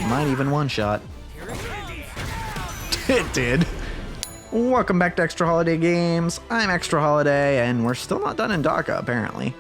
might even one-shot. It did. Welcome back to ExtraHolidayGames. I'm ExtraHoliday, and we're still not done in Dhaka, apparently.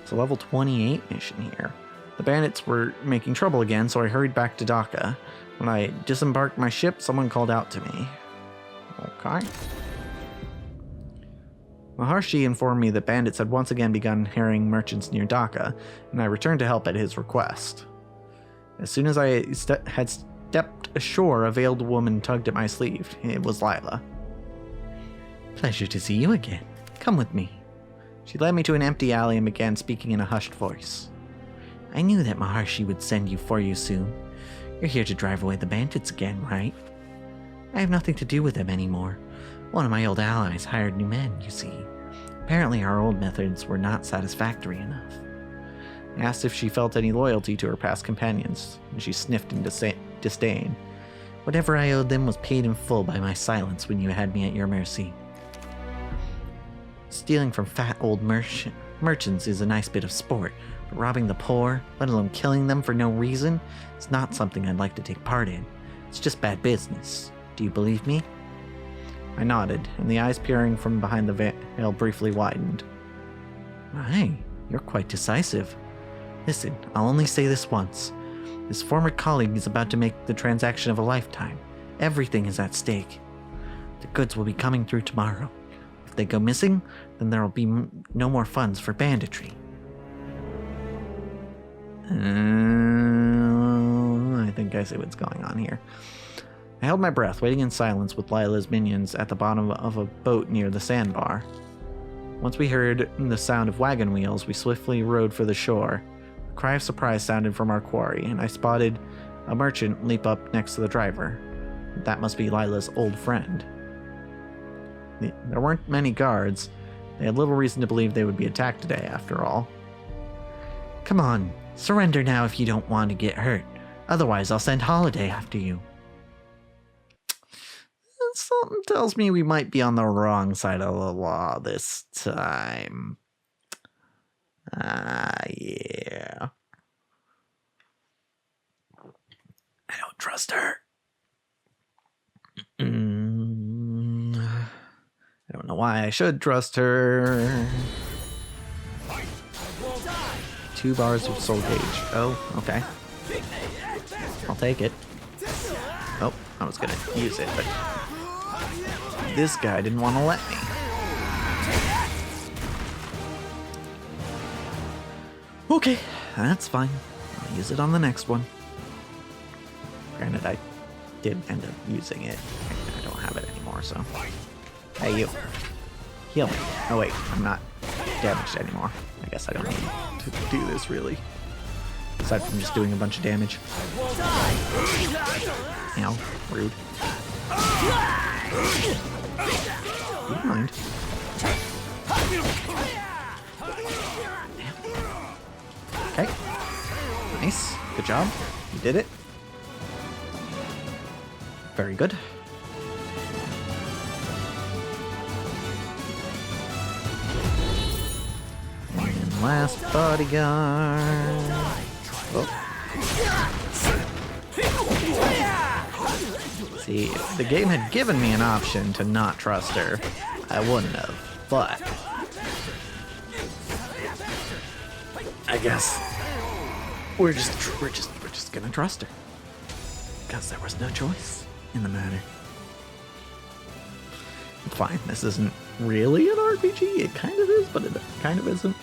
It's a level 28 mission here. The bandits were making trouble again, so I hurried back to Dhaka. When I disembarked my ship, someone called out to me. Okay. Maharshi informed me that bandits had once again begun harrying merchants near Dhaka, and I returned to help at his request. As soon as I had stepped ashore, a veiled woman tugged at my sleeve. It was Lila. Pleasure to see you again. Come with me. She led me to an empty alley and began speaking in a hushed voice. I knew that Maharshi would send you for you soon. You're here to drive away the bandits again, right? I have nothing to do with them anymore. One of my old allies hired new men, you see. Apparently our old methods were not satisfactory enough. I asked if she felt any loyalty to her past companions, and she sniffed in disdain. Whatever I owed them was paid in full by my silence when you had me at your mercy. Stealing from fat old merchants is a nice bit of sport, but robbing the poor, let alone killing them for no reason, is not something I'd like to take part in. It's just bad business. Do you believe me? I nodded, and the eyes peering from behind the veil briefly widened. Aye, you're quite decisive. Listen, I'll only say this once. This former colleague is about to make the transaction of a lifetime. Everything is at stake. The goods will be coming through tomorrow. If they go missing, then there will be no more funds for banditry. I think I see what's going on here. I held my breath, waiting in silence with Lila's minions at the bottom of a boat near the sandbar. Once we heard the sound of wagon wheels, we swiftly rowed for the shore. A cry of surprise sounded from our quarry, and I spotted a merchant leap up next to the driver. That must be Lila's old friend. There weren't many guards. They had little reason to believe they would be attacked today, after all. Come on, surrender now if you don't want to get hurt. Otherwise, I'll send Holiday after you. Something tells me we might be on the wrong side of the law this time. Yeah. I don't trust her. I don't know why I should trust her. 2 bars of soul gauge. Oh, okay. I'll take it. Oh, I was gonna use it, but this guy didn't want to let me. Okay, that's fine. I'll use it on the next one. Granted, I did end up using it. I don't have it anymore, so. Hey, you. Heal me. Oh, wait, I'm not damaged anymore. I guess I don't need to do this, really. Aside from just doing a bunch of damage. Ow, rude. You don't mind. Okay. Nice. Good job. You did it. Very good. And last bodyguard. Oh. See, if the game had given me an option to not trust her, I wouldn't have, but I guess we're just gonna trust her. Because there was no choice in the matter. Fine, this isn't really an RPG. It kind of is, but it kind of isn't.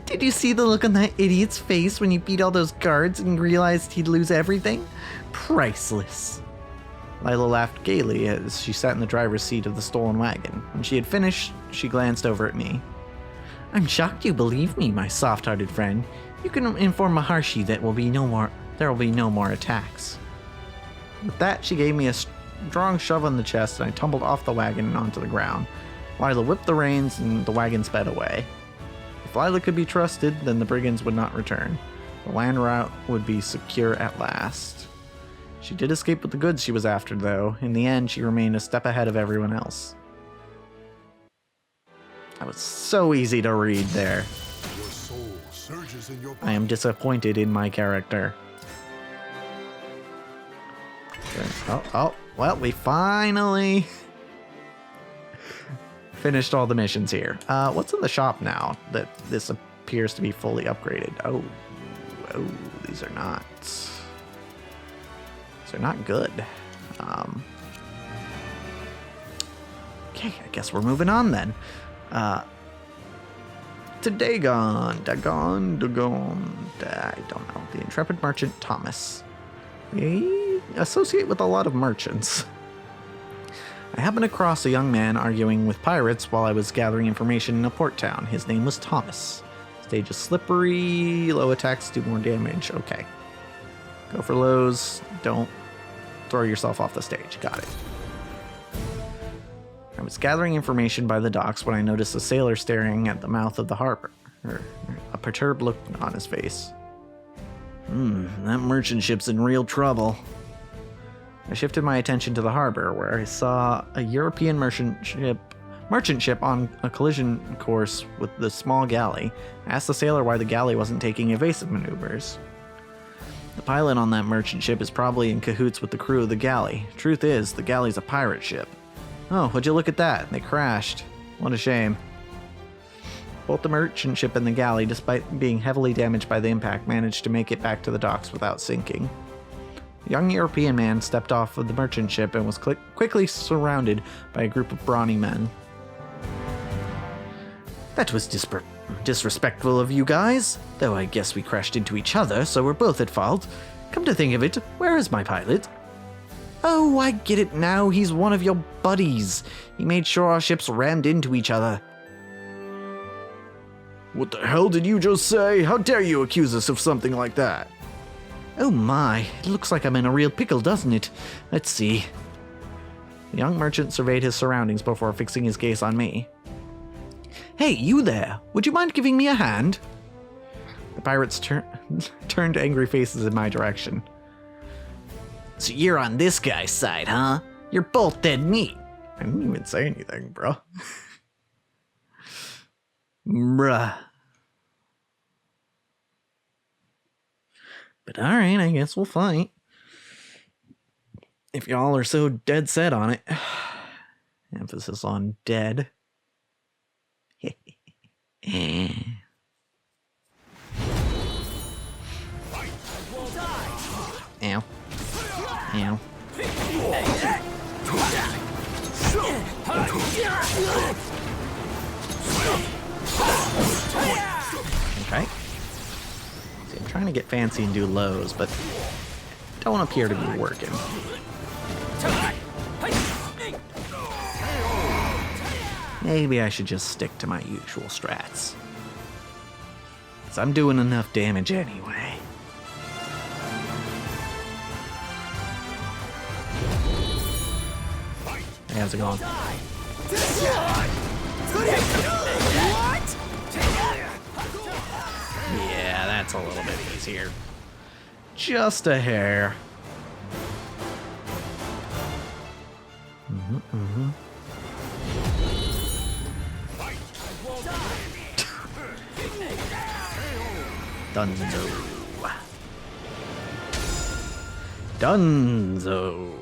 Did you see the look on that idiot's face when he beat all those guards and realized he'd lose everything? Priceless. Lila laughed gaily as she sat in the driver's seat of the stolen wagon. When she had finished, she glanced over at me. I'm shocked you believe me, my soft-hearted friend. You can inform Maharshi that there will be no more attacks. With that, she gave me a strong shove on the chest, and I tumbled off the wagon and onto the ground. Lila whipped the reins, and the wagon sped away. If Lila could be trusted, then the brigands would not return. The land route would be secure at last. She did escape with the goods she was after, though. In the end, she remained a step ahead of everyone else. That was so easy to read there. Your soul I am disappointed in my character. Oh, well, we finally finished all the missions here. What's in the shop now that this appears to be fully upgraded? Oh, these are not good. Okay, I guess we're moving on then. To Dagon. I don't know. The intrepid merchant Thomas. They associate with a lot of merchants. I happened across a young man arguing with pirates while I was gathering information in a port town. His name was Thomas. Stage is slippery, low attacks do more damage. Okay. Go for lows. Don't throw yourself off the stage. Got it. I was gathering information by the docks when I noticed a sailor staring at the mouth of the harbor. A perturbed look on his face. That merchant ship's in real trouble. I shifted my attention to the harbor, where I saw a European merchant ship on a collision course with the small galley. I asked the sailor why the galley wasn't taking evasive maneuvers. The pilot on that merchant ship is probably in cahoots with the crew of the galley. Truth is, the galley's a pirate ship. Oh, would you look at that? They crashed. What a shame. Both the merchant ship and the galley, despite being heavily damaged by the impact, managed to make it back to the docks without sinking. A young European man stepped off of the merchant ship and was quickly surrounded by a group of brawny men. That was disrespectful of you guys, though I guess we crashed into each other, so we're both at fault. Come to think of it, where is my pilot? Oh, I get it now. He's one of your buddies. He made sure our ships rammed into each other. What the hell did you just say? How dare you accuse us of something like that? Oh my, it looks like I'm in a real pickle, doesn't it? Let's see. The young merchant surveyed his surroundings before fixing his gaze on me. Hey, you there! Would you mind giving me a hand? The pirates turned angry faces in my direction. So you're on this guy's side, huh? You're both dead meat. I didn't even say anything, bro. Bruh. But alright, I guess we'll fight. If y'all are so dead set on it. Emphasis on dead. Ow. Ow. Okay. See, I'm trying to get fancy and do lows, but don't appear to be working. Maybe I should just stick to my usual strats. 'Cause I'm doing enough damage anyway. Hey, how's it going? Yeah, that's a little bit easier. Just a hair. Dunzo. Dunzo.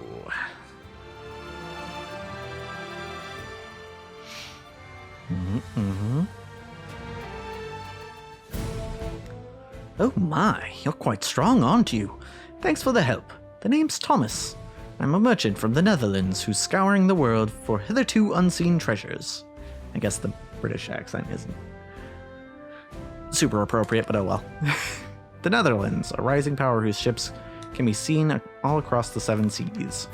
Oh my, you're quite strong, aren't you? Thanks for the help. The name's Thomas. I'm a merchant from the Netherlands who's scouring the world for hitherto unseen treasures. I guess the British accent isn't super appropriate, but oh well. The Netherlands, a rising power whose ships can be seen all across the 7 seas.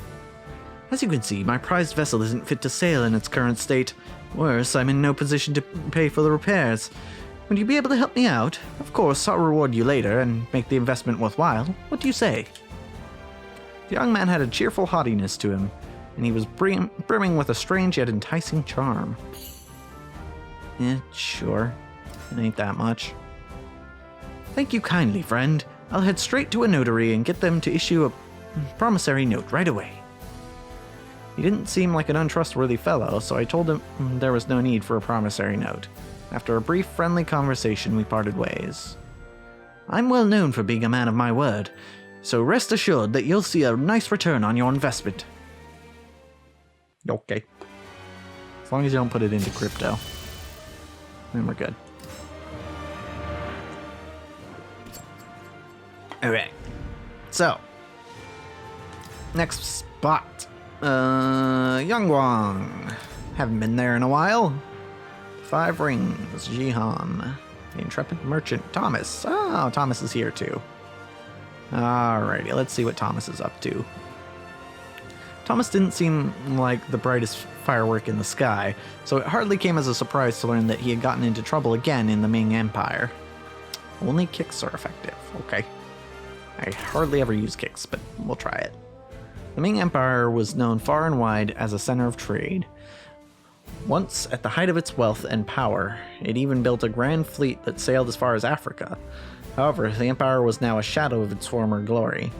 As you can see, my prized vessel isn't fit to sail in its current state. Worse, I'm in no position to pay for the repairs. Would you be able to help me out? Of course, I'll reward you later and make the investment worthwhile. What do you say? The young man had a cheerful haughtiness to him, and he was brimming with a strange yet enticing charm. Sure. It ain't that much. Thank you kindly, friend. I'll head straight to a notary and get them to issue a promissory note right away. He didn't seem like an untrustworthy fellow, so I told him there was no need for a promissory note. After a brief, friendly conversation, we parted ways. I'm well known for being a man of my word, so rest assured that you'll see a nice return on your investment. Okay. As long as you don't put it into crypto, then we're good. Alright. So, next spot. Youngwang. Haven't been there in a while. 5 Rings. Jihan. The Intrepid Merchant. Thomas. Oh, Thomas is here too. Alrighty, let's see what Thomas is up to. Thomas didn't seem like the brightest firework in the sky, so it hardly came as a surprise to learn that he had gotten into trouble again in the Ming Empire. Only kicks are effective. Okay. I hardly ever use kicks, but we'll try it. The Ming Empire was known far and wide as a center of trade. Once at the height of its wealth and power, it even built a grand fleet that sailed as far as Africa. However, the empire was now a shadow of its former glory.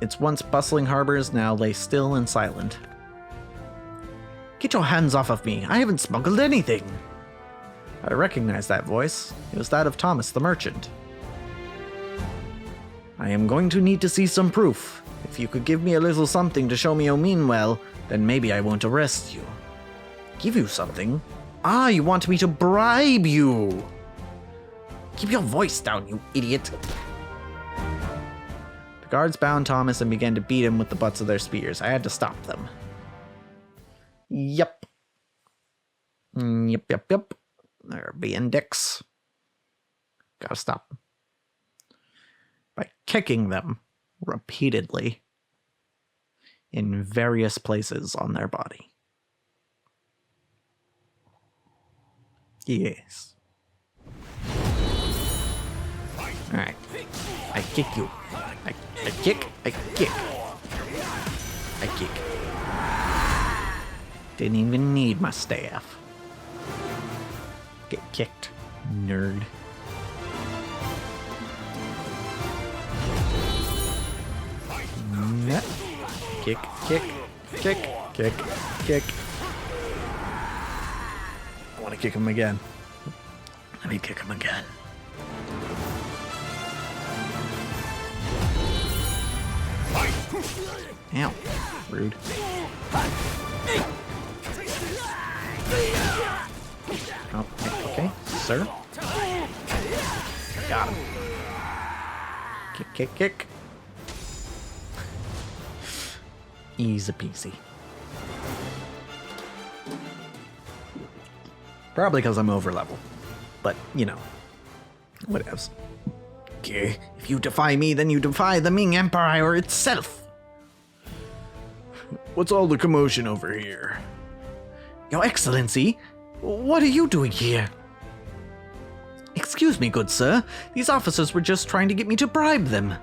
Its once bustling harbors now lay still and silent. Get your hands off of me! I haven't smuggled anything! I recognized that voice. It was that of Thomas the merchant. I am going to need to see some proof. If you could give me a little something to show me you mean well, then maybe I won't arrest you. Give you something? Ah, you want me to bribe you! Keep your voice down, you idiot! The guards bound Thomas and began to beat him with the butts of their spears. I had to stop them. Yep. Yep. They're being dicks. Gotta stop them. By kicking them repeatedly in various places on their body. Yes. Alright. I kick you. I kick. I kick. I kick. Didn't even need my staff. Get kicked, nerd. Kick, kick, kick, kick, kick. I want to kick him again. Let me kick him again. Ow. Rude. Oh, okay, sir. Got him. Kick, kick, kick. Easy peasy. Probably because I'm over level. But, you know, whatevs. Okay, if you defy me, then you defy the Ming Empire itself. What's all the commotion over here? Your Excellency, what are you doing here? Excuse me, good sir. These officers were just trying to get me to bribe them.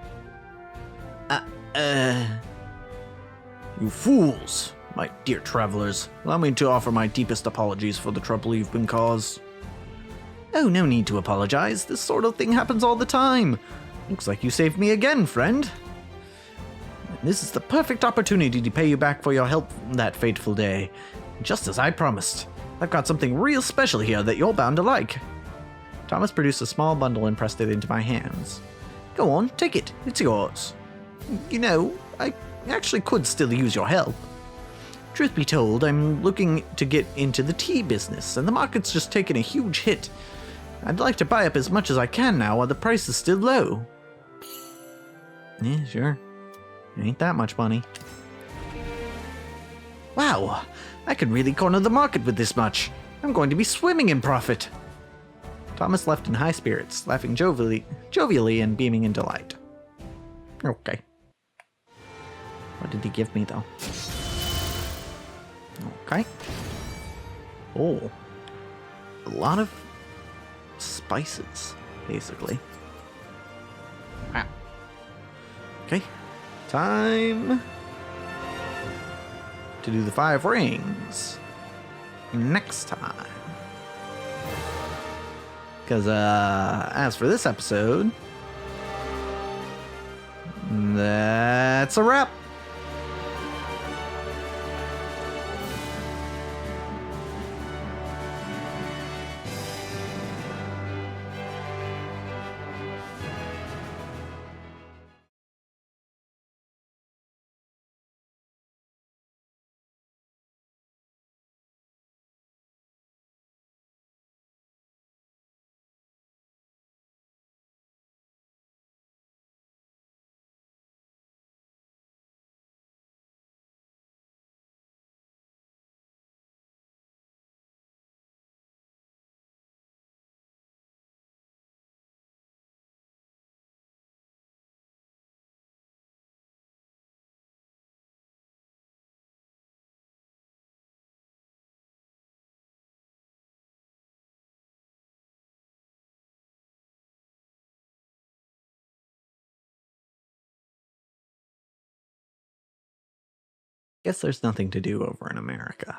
You fools! My dear travelers, allow me to offer my deepest apologies for the trouble you've been caused. Oh, no need to apologize. This sort of thing happens all the time. Looks like you saved me again, friend. This is the perfect opportunity to pay you back for your help that fateful day. Just as I promised. I've got something real special here that you're bound to like. Thomas produced a small bundle and pressed it into my hands. Go on, take it. It's yours. You know, I actually could still use your help. Truth be told, I'm looking to get into the tea business, and the market's just taken a huge hit. I'd like to buy up as much as I can now while the price is still low. Yeah, sure. Ain't that much money. Wow, I could really corner the market with this much. I'm going to be swimming in profit. Thomas left in high spirits, laughing jovially and beaming in delight. Okay. What did he give me, though? Okay. Oh. A lot of spices, basically. Wow. Okay. Time to do the 5 rings next time. Because, as for this episode, that's a wrap. Guess there's nothing to do over in America.